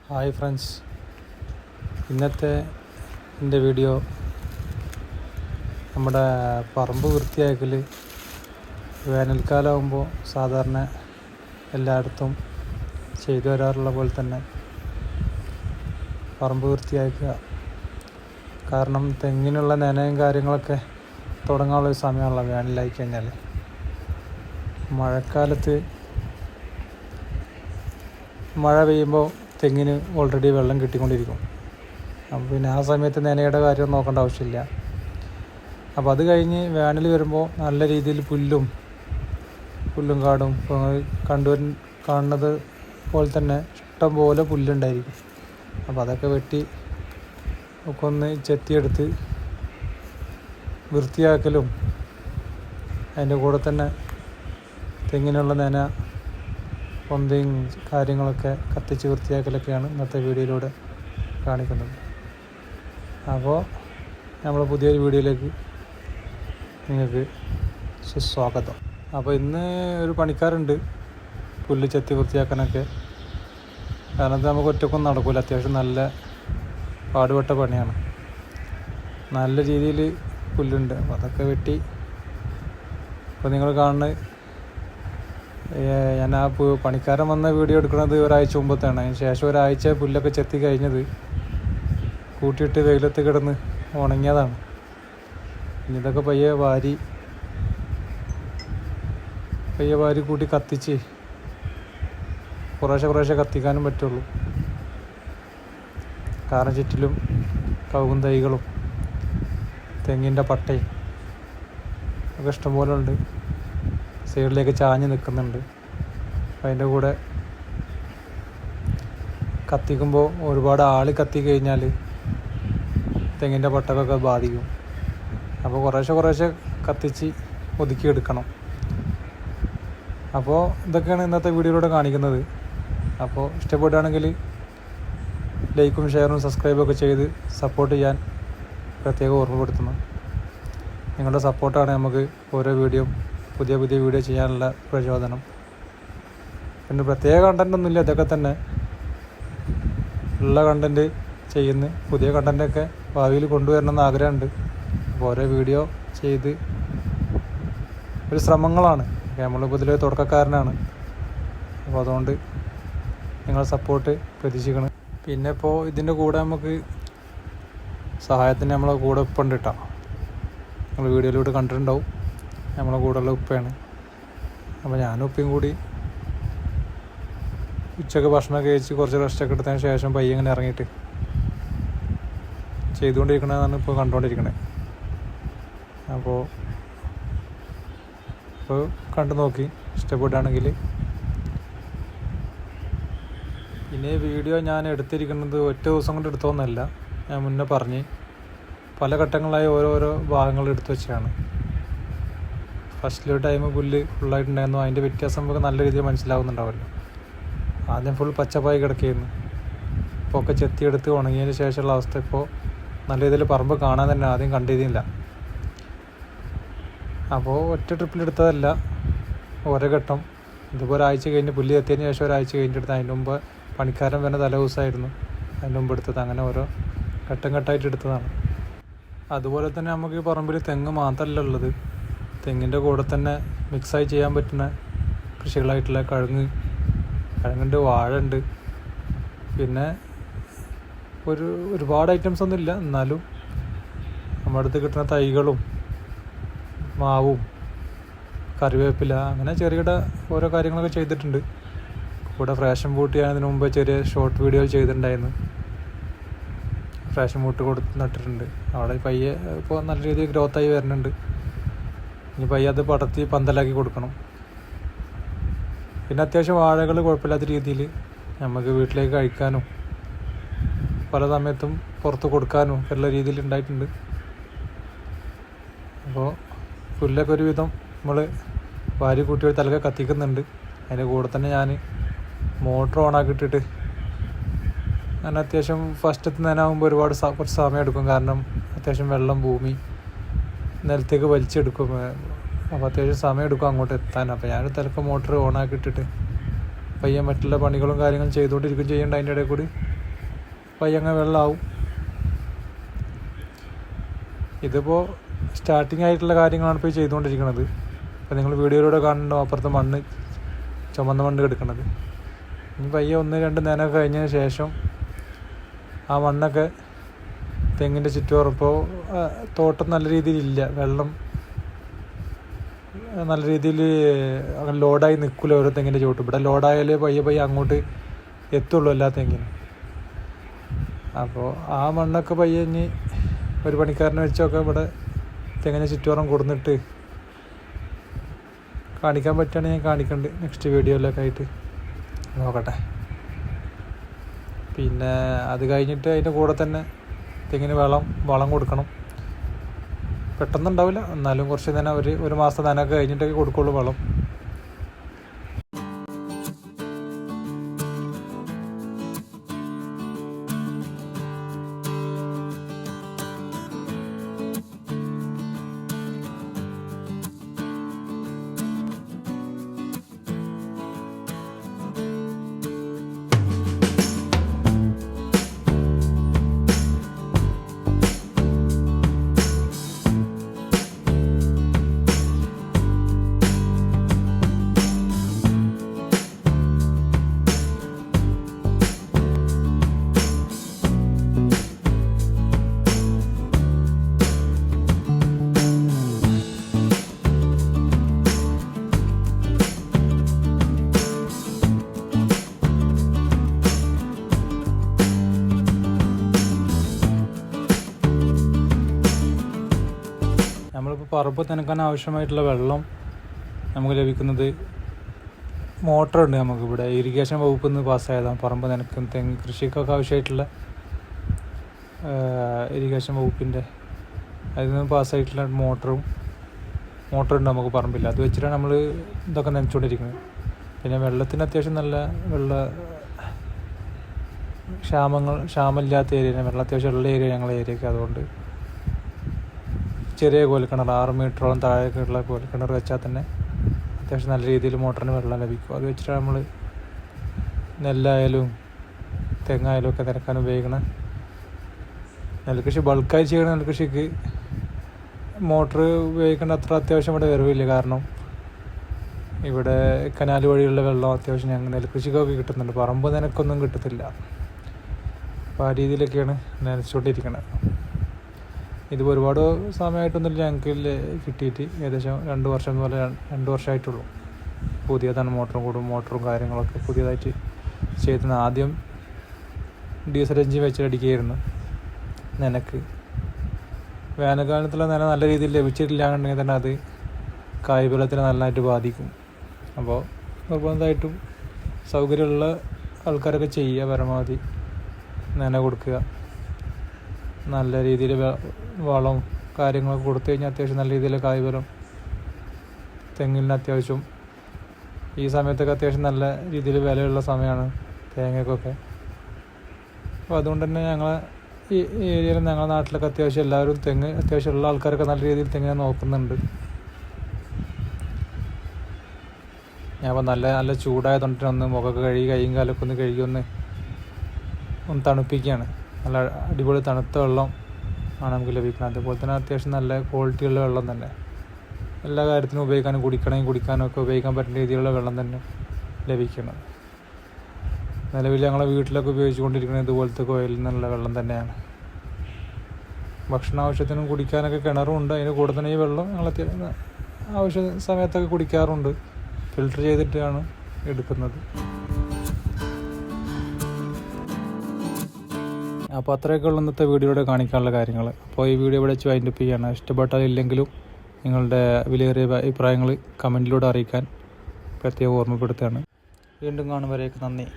Hi friends, ഇന്നത്തെ എൻ്റെ video നമ്മുടെ പറമ്പ് വൃത്തിയാക്കൽ വേനൽക്കാലമാകുമ്പോൾ സാധാരണ എല്ലായിടത്തും ചെയ്തു വരാറുള്ള പോലെ തന്നെ പറമ്പ് വൃത്തിയാക്കുക. കാരണം തെങ്ങിനുള്ള നനയും കാര്യങ്ങളൊക്കെ തുടങ്ങാനുള്ള ഒരു സമയമാണല്ലോ വേനലായി കഴിഞ്ഞാൽ. മഴക്കാലത്ത് മഴ പെയ്യുമ്പോൾ തെങ്ങിന് ഓൾറെഡി വെള്ളം കിട്ടിക്കൊണ്ടിരിക്കും. അപ്പോൾ പിന്നെ ആ സമയത്ത് നനയുടെ കാര്യം നോക്കേണ്ട ആവശ്യമില്ല. അപ്പോൾ അത് കഴിഞ്ഞ് വേനൽ വരുമ്പോൾ നല്ല രീതിയിൽ പുല്ലും കാടും കാണുന്നത് പോലെ തന്നെ ഇഷ്ടം പോലെ പുല്ലുണ്ടായിരിക്കും. അപ്പോൾ അതൊക്കെ വെട്ടി ഒക്കെ ഒന്ന് ചെത്തിയെടുത്ത് വൃത്തിയാക്കലും അതിൻ്റെ കൂടെ തന്നെ തെങ്ങിനുള്ള നന പൊന്തയും കാര്യങ്ങളൊക്കെ കത്തിച്ച് വൃത്തിയാക്കലൊക്കെയാണ് ഇന്നത്തെ വീഡിയോയിലൂടെ കാണിക്കുന്നത്. അപ്പോൾ നമ്മൾ പുതിയൊരു വീഡിയോയിലേക്ക് നിങ്ങൾക്ക് സുസ്വാഗതം. അപ്പോൾ ഇന്ന് ഒരു പണിക്കാരുണ്ട് പുല്ല് ചെത്തി വൃത്തിയാക്കാനൊക്കെ. കാരണം നമുക്ക് ഒറ്റക്കൊന്നും നടക്കില്ല, അത്യാവശ്യം നല്ല പാടുപെട്ട പണിയാണ്. നല്ല രീതിയിൽ പുല്ലുണ്ട്. അപ്പോൾ അതൊക്കെ വെട്ടി ഇപ്പോൾ നിങ്ങൾ കാണുന്ന ഞാൻ പണിക്കാരൻ വന്ന വീഡിയോ എടുക്കുന്നത് ഒരാഴ്ച മുമ്പത്താണ്. അതിന് ശേഷം ഒരാഴ്ച പുല്ലൊക്കെ ചെത്തി കഴിഞ്ഞത് കൂട്ടിയിട്ട് വെയിലത്ത് കിടന്ന് ഉണങ്ങിയതാണ്. ഇനി ഇതൊക്കെ പയ്യെ വാരി കൂട്ടി കത്തിച്ച് കുറേശ്ശെ കത്തിക്കാനും പറ്റുള്ളൂ. കാരണം ചുറ്റിലും കവുങ്ങും തൈകളും തെങ്ങിൻ്റെ പട്ടയും ഒക്കെ ഇഷ്ടംപോലെ ഉണ്ട്. സൈഡിലേക്ക് ചാഞ്ഞ് നിൽക്കുന്നുണ്ട്. അതിൻ്റെ കൂടെ കത്തിക്കുമ്പോൾ ഒരുപാട് ആൾ കത്തി കഴിഞ്ഞാൽ തെങ്ങിൻ്റെ പട്ടക്കൊക്കെ ബാധിക്കും. അപ്പോൾ കുറേശ്ശെ കത്തിച്ച് ഒതുക്കിയെടുക്കണം. അപ്പോൾ ഇതൊക്കെയാണ് ഇന്നത്തെ വീഡിയോയിലൂടെ കാണിക്കുന്നത്. അപ്പോൾ ഇഷ്ടപ്പെടുകയാണെങ്കിൽ ലൈക്കും ഷെയറും സബ്സ്ക്രൈബൊക്കെ ചെയ്ത് സപ്പോർട്ട് ചെയ്യാൻ പ്രത്യേകം ഓർമ്മപ്പെടുത്തുന്നു. നിങ്ങളുടെ സപ്പോർട്ടാണ് നമുക്ക് ഓരോ പുതിയ വീഡിയോ ചെയ്യാനുള്ള പ്രചോദനം. പിന്നെ പ്രത്യേക കണ്ടൻറ്റൊന്നുമില്ല, ഇതൊക്കെ തന്നെ ഉള്ള കണ്ടൻറ്റ് ചെയ്യുന്നു. പുതിയ കണ്ടൻറ്റൊക്കെ ഭാവിയിൽ കൊണ്ടുവരണമെന്ന് ആഗ്രഹമുണ്ട്. അപ്പോൾ ഓരോ വീഡിയോ ചെയ്ത് ഒരു ശ്രമങ്ങളാണ്. നമ്മളിപ്പോൾ ഇതിൽ തുടക്കക്കാരനാണ്. അപ്പോൾ അതുകൊണ്ട് നിങ്ങൾ സപ്പോർട്ട് പ്രതീക്ഷിക്കണം. പിന്നെ ഇപ്പോൾ ഇതിൻ്റെ കൂടെ നമുക്ക് സഹായത്തിന് നമ്മളെ കൂടെ ഉപ്പുണ്ട് കേട്ടോ. നിങ്ങൾ വീഡിയോയിലൂടെ കണ്ടിട്ടുണ്ടാവും. നമ്മളെ കൂടെയുള്ള ഉപ്പയാണ്. അപ്പോൾ ഞാനും ഉപ്പയും കൂടി ഉച്ചക്ക് ഭക്ഷണമൊക്കെ കഴിച്ച് കുറച്ച് റെസ്റ്റൊക്കെ എടുത്തതിന് ശേഷം പയ്യെ ഇങ്ങനെ ഇറങ്ങിയിട്ട് ചെയ്തുകൊണ്ടിരിക്കണമെന്നാണ് ഇപ്പോൾ കണ്ടുകൊണ്ടിരിക്കണത്. അപ്പോൾ കണ്ടു നോക്കി ഇഷ്ടപ്പെടുകയാണെങ്കിൽ. പിന്നെ വീഡിയോ ഞാൻ എടുത്തിരിക്കുന്നത് ഒറ്റ ദിവസം കൊണ്ട് എടുത്തോന്നല്ല. ഞാൻ മുന്നേ പറഞ്ഞ് പല ഘട്ടങ്ങളായി ഓരോരോ ഭാഗങ്ങൾ എടുത്തു വെച്ചാണ്. ഫസ്റ്റിലൊരു ടൈം പുല്ല് ഫുള്ളായിട്ടുണ്ടായിരുന്നു. അതിൻ്റെ വ്യത്യാസം നമുക്ക് നല്ല രീതിയിൽ മനസ്സിലാവുന്നുണ്ടാവുമല്ലോ. ആദ്യം ഫുൾ പച്ചപ്പായി കിടക്കുകയായിരുന്നു. ഇപ്പോൾ ഒക്കെ ചെത്തിയെടുത്ത് ഉണങ്ങിയതിന് ശേഷമുള്ള അവസ്ഥ ഇപ്പോൾ നല്ല രീതിയിൽ പറമ്പ് കാണാൻ തന്നെ ആദ്യം കണ്ടിരുന്നില്ല. അപ്പോൾ ഒറ്റ ട്രിപ്പിലെടുത്തതല്ല, ഓരോ ഘട്ടം. ഇതിപ്പോൾ ഒരാഴ്ച കഴിഞ്ഞ് പുല്ല് ചെത്തിയതിന് ശേഷം ഒരാഴ്ച കഴിഞ്ഞെടുത്ത്. അതിന് മുമ്പ് പണിക്കാരൻ വരുന്ന തലേ ദിവസമായിരുന്നു അതിന് മുമ്പ് എടുത്തത്. അങ്ങനെ ഓരോ ഘട്ടമായിട്ട് എടുത്തതാണ്. അതുപോലെ തന്നെ നമുക്ക് ഈ പറമ്പിൽ തെങ്ങ് മാത്രമല്ല ഉള്ളത്. തെങ്ങിൻ്റെ കൂടെ തന്നെ മിക്സായി ചെയ്യാൻ പറ്റുന്ന കൃഷികളായിട്ടുള്ള കിഴങ്ങുണ്ട്, വാഴ ഉണ്ട്. പിന്നെ ഒരുപാട് ഐറ്റംസ് ഒന്നുമില്ല, എന്നാലും നമ്മുടെ അടുത്ത് കിട്ടുന്ന തൈകളും മാവും കറിവേപ്പില അങ്ങനെ ചെറുകിട ഓരോ കാര്യങ്ങളൊക്കെ ചെയ്തിട്ടുണ്ട്. കൂടെ ഫ്രാഷൻ ബൂട്ട് ചെയ്യാനതിന് മുമ്പ് ചെറിയ ഷോർട്ട് വീഡിയോ ചെയ്തിട്ടുണ്ടായിരുന്നു. ഫ്രാഷൻ ബൂട്ട് നട്ടിട്ടുണ്ട്. അവിടെ പയ്യെ ഇപ്പോൾ നല്ല രീതിയിൽ ഗ്രോത്തായി വരുന്നുണ്ട്. ഇനി പയ്യെ അത് പടർത്തി പന്തലാക്കി കൊടുക്കണം. പിന്നെ അത്യാവശ്യം വാഴകൾ കുഴപ്പമില്ലാത്ത രീതിയിൽ നമുക്ക് വീട്ടിലേക്ക് കഴിക്കാനും പല സമയത്തും പുറത്ത് കൊടുക്കാനും എല്ലാ രീതിയിൽ ഉണ്ടായിട്ടുണ്ട്. അപ്പോൾ പുല്ലൊക്കെ ഒരുവിധം നമ്മൾ വാരി കൂട്ടി തലക്കെ കത്തിക്കുന്നുണ്ട്. അതിൻ്റെ കൂടെ തന്നെ ഞാൻ മോട്ടർ ഓണാക്കിയിട്ടിട്ട് അങ്ങനെ അത്യാവശ്യം ഫസ്റ്റത്തെ നനയാകുമ്പോൾ കുറച്ച് സമയം എടുക്കും. കാരണം അത്യാവശ്യം വെള്ളം ഭൂമി നിലത്തേക്ക് വലിച്ചെടുക്കും. അപ്പോൾ അത്യാവശ്യം സമയം എടുക്കും അങ്ങോട്ട് എത്താൻ. അപ്പോൾ ഞാൻ തിലക്കം മോട്ടർ ഓണാക്കി ഇട്ടിട്ട് പയ്യെ മറ്റുള്ള പണികളും കാര്യങ്ങളും ചെയ്തുകൊണ്ടിരിക്കും ചെയ്യേണ്ട. അതിൻ്റെ ഇടയിൽ കൂടി പയ്യങ്ങ വെള്ളമാവും. ഇതിപ്പോൾ സ്റ്റാർട്ടിങ് ആയിട്ടുള്ള കാര്യങ്ങളാണ് ഇപ്പോൾ ചെയ്തുകൊണ്ടിരിക്കുന്നത്. അപ്പോൾ നിങ്ങൾ വീഡിയോയിലൂടെ കാണുന്നുണ്ടോ അപ്പുറത്തെ മണ്ണ്, ചുമന്ന മണ്ണ് കിടക്കുന്നത്. ഇനി പയ്യെ 1-2 നനയൊക്കെ കഴിഞ്ഞതിന് ശേഷം ആ മണ്ണൊക്കെ തെങ്ങിൻ്റെ ചുറ്റുപാടും, ഇപ്പോൾ തോട്ടം നല്ല രീതിയിലില്ല, വെള്ളം നല്ല രീതിയിൽ അങ്ങനെ ലോഡായി നിൽക്കില്ല ഓരോ തെങ്ങിൻ്റെ ചുവട്ടും. ഇവിടെ ലോഡായാലേ പയ്യെ അങ്ങോട്ട് എത്തുള്ളൂ എല്ലാ തെങ്ങിനും. അപ്പോൾ ആ മണ്ണൊക്കെ പയ്യെ ഇനി ഒരു പണിക്കാരനെ വെച്ചൊക്കെ ഇവിടെ തെങ്ങിൻ്റെ ചുറ്റുപാടും കൊടുന്നിട്ട് കാണിക്കാൻ പറ്റുകയാണെങ്കിൽ ഞാൻ കാണിക്കുന്നുണ്ട് നെക്സ്റ്റ് വീഡിയോയിലൊക്കെ ആയിട്ട്. നോക്കട്ടെ. പിന്നെ അത് കഴിഞ്ഞിട്ട് അതിൻ്റെ കൂടെ തന്നെ തെങ്ങിന് വളം കൊടുക്കണം. പെട്ടെന്നുണ്ടാവില്ല, എന്നാലും കുറച്ച് തന്നെ ഒരു മാസം നനയൊക്കെ കഴിഞ്ഞിട്ടൊക്കെ കൊടുക്കുള്ളൂ വളം. നമ്മളിപ്പോൾ പറമ്പ് നനക്കാൻ ആവശ്യമായിട്ടുള്ള വെള്ളം നമുക്ക് ലഭിക്കുന്നത് മോട്ടറുണ്ട്. നമുക്കിവിടെ ഇറിഗേഷൻ വകുപ്പിൽ നിന്ന് പാസ്സായതാണ്. പറമ്പ് നനക്കും തെങ്ങ് കൃഷിക്കൊക്കെ ആവശ്യമായിട്ടുള്ള ഇറിഗേഷൻ വകുപ്പിൻ്റെ അതിൽ നിന്ന് പാസ്സായിട്ടുള്ള മോട്ടറുണ്ട് നമുക്ക് പറമ്പില്ല. അത് വെച്ചിട്ടാണ് നമ്മൾ ഇതൊക്കെ നനച്ചുകൊണ്ടിരിക്കുന്നത്. പിന്നെ വെള്ളത്തിന് അത്യാവശ്യം നല്ല ക്ഷാമമില്ലാത്ത ഏരിയ, വെള്ളം അത്യാവശ്യം ഉള്ള ഏരിയ ഞങ്ങളുടെ ഏരിയയൊക്കെ. അതുകൊണ്ട് ചെറിയ കോൽക്കിണർ 6 മീറ്ററോളം താഴേക്കുള്ള കോൽക്കിണർ വെച്ചാൽ തന്നെ അത്യാവശ്യം നല്ല രീതിയിൽ മോട്ടറിന് വെള്ളം ലഭിക്കും. അത് വെച്ചിട്ടാണ് നമ്മൾ നെല്ലായാലും തെങ്ങായാലും ഒക്കെ നനക്കാൻ ഉപയോഗിക്കണം. നെൽകൃഷി ബൾക്കായി ചെയ്യണ നെൽകൃഷിക്ക് മോട്ടർ ഉപയോഗിക്കേണ്ട അത്ര അത്യാവശ്യം ഇവിടെ വരവില്ല. കാരണം ഇവിടെ കനാൽ വഴിയുള്ള വെള്ളം അത്യാവശ്യം ഞങ്ങൾ നെൽകൃഷിക്കൊക്കെ കിട്ടുന്നുണ്ട്. പറമ്പ് നനക്കൊന്നും കിട്ടത്തില്ല. അപ്പോൾ ആ രീതിയിലൊക്കെയാണ് നനച്ചുകൊണ്ടിരിക്കുന്നത്. ഇതിപ്പോൾ ഒരുപാട് സമയമായിട്ടൊന്നുമില്ല ഞങ്ങൾക്ക് കിട്ടിയിട്ട്. ഏകദേശം 2 വർഷം പോലെ 2 വർഷമായിട്ടുള്ളൂ. പുതിയതാണ് മോട്ടറും കാര്യങ്ങളൊക്കെ പുതിയതായിട്ട് ചെയ്തത്. ആദ്യം ഡീസൽ എഞ്ചിൻ വെച്ചിട്ടടിക്കുകയായിരുന്നു നനക്ക്. വേനൽക്കാലത്തുള്ള നന നല്ല രീതിയിൽ ലഭിച്ചിട്ടില്ലാന്നുണ്ടെങ്കിൽ തന്നെ അത് കായ്ഫലത്തിനെ നല്ലതായിട്ട് ബാധിക്കും. അപ്പോൾ നിർബന്ധമായിട്ടും സൗകര്യമുള്ള ആൾക്കാരൊക്കെ ചെയ്യുക, പരമാവധി നന കൊടുക്കുക. നല്ല രീതിയിൽ വളം കാര്യങ്ങളൊക്കെ കൊടുത്തു കഴിഞ്ഞാൽ അത്യാവശ്യം നല്ല രീതിയിൽ കായ്ഫലം തെങ്ങിന് അത്യാവശ്യം ഈ സമയത്തൊക്കെ അത്യാവശ്യം നല്ല രീതിയിൽ വിലയുള്ള സമയമാണ് തേങ്ങയ്ക്കൊക്കെ. അപ്പോൾ അതുകൊണ്ട് തന്നെ ഞങ്ങളെ ഈ ഏരിയയിൽ ഞങ്ങളുടെ നാട്ടിലൊക്കെ അത്യാവശ്യം എല്ലാവരും തെങ്ങ് അത്യാവശ്യമുള്ള ആൾക്കാരൊക്കെ നല്ല രീതിയിൽ തെങ്ങിനെ നോക്കുന്നുണ്ട്. ഞാൻ അപ്പോൾ നല്ല ചൂടായതുകൊണ്ട് ഒന്ന് മുഖമൊക്കെ കഴുകി കൈയും കാലൊക്കെ ഒന്ന് കഴുകി ഒന്ന് തണുപ്പിക്കുകയാണ്. നല്ല അടിപൊളി തണുത്ത വെള്ളം ആണ് നമുക്ക് ലഭിക്കുന്നത്. അതുപോലെ തന്നെ അത്യാവശ്യം നല്ല ക്വാളിറ്റിയുള്ള വെള്ളം തന്നെ എല്ലാ കാര്യത്തിനും ഉപയോഗിക്കാനും കുടിക്കാനും ഒക്കെ ഉപയോഗിക്കാൻ പറ്റുന്ന രീതിയിലുള്ള വെള്ളം തന്നെ ലഭിക്കണം. നിലവിൽ ഞങ്ങളെ വീട്ടിലൊക്കെ ഉപയോഗിച്ചുകൊണ്ടിരിക്കുന്നത് ഇതുപോലത്തെ കോയിൽ നിന്നുള്ള വെള്ളം തന്നെയാണ്. ഭക്ഷണ ആവശ്യത്തിനും കുടിക്കാനൊക്കെ കിണറുണ്ട്. അതിന് കൂടെ തന്നെ ഈ വെള്ളം ഞങ്ങൾ ആവശ്യ സമയത്തൊക്കെ കുടിക്കാറുണ്ട്. ഫിൽറ്റർ ചെയ്തിട്ടാണ് എടുക്കുന്നത്. അപ്പോൾ അത്രയൊക്കെ ഉള്ള ഇന്നത്തെ വീഡിയോയുടെ കാണിക്കാനുള്ള കാര്യങ്ങൾ. അപ്പോൾ ഈ വീഡിയോ ഇവിടെ വെച്ച് വൈൻഡപ്പ് ചെയ്യാണ്. ഇഷ്ടപ്പെട്ടാൽ ഇല്ലെങ്കിലും നിങ്ങളുടെ വിലയേറിയ അഭിപ്രായങ്ങൾ കമൻറ്റിലൂടെ അറിയിക്കാൻ പ്രത്യേകം ഓർമ്മപ്പെടുത്തുകയാണ്. വീണ്ടും കാണും വരേക്ക് നന്ദി.